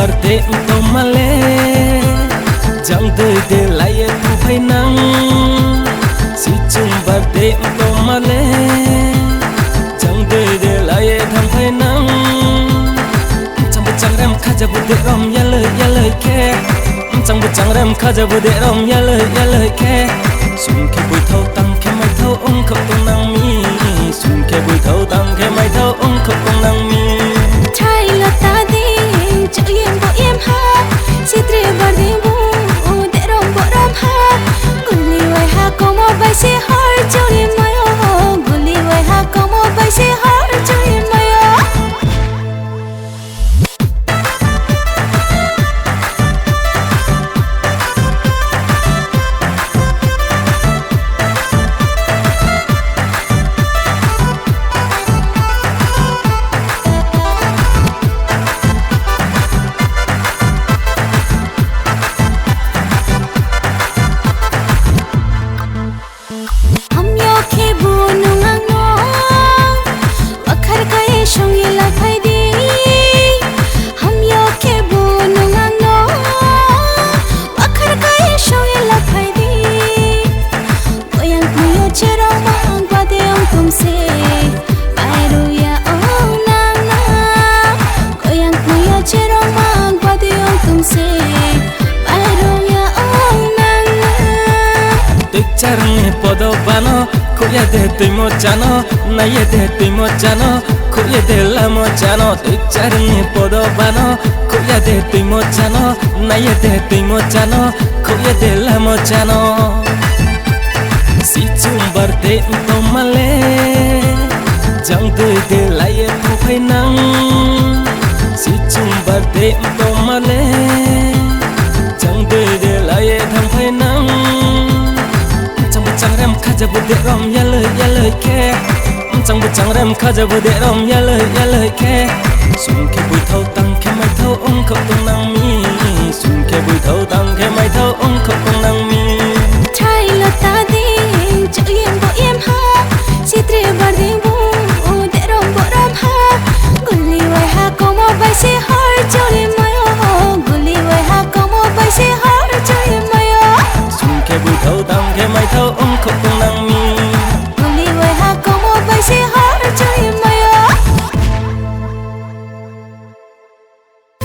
barte to male jang tơi de lai tu phai nang si chung barte to male jang tơi de lai tham phai nang chang bu chang ram kha jabu de rom ya lời ke chang bu chang ram kha jabu de rom ya lời ke sun ke bui thâu tăng ke mai thâu ong khóc tông nang mi sun ke bui thâu tăng ke mai thâu ong khóc tông nang mi trai là ta đi chợ em bộ em ha si tre bar đi bu để rom ha guli wai ha como vai se har chori mayo guli wai ha como vai se har chori mayo Charne podo bano kuya de tui mo chano naye de tui mo chano kuya de la mo chano charne podo bano kuya de tui mo chano naye de tui mo chano kuya de la mo chano si chung barte to male jang tui de lai tu phai nang si chung barte to male jang tui de lai tham phai nang chang ram kha jabu de rom ya lời ke chang bu chang ram kha jabu de rom ya lời ke sun ke bui thâu tăng ke mai thâu ong khóc tông nang mi sun ke bui thâu tăng ke mai thâu ong khóc tông nang mi trai là ta đi chợ em bộ em ha si tre bar đi bu để rom ha guli wai ha como vai se har chori mayo guli wai ha como vai se har chori mayo sun ke bui thâu tăng ke mai thâu ong khóc tông nang mi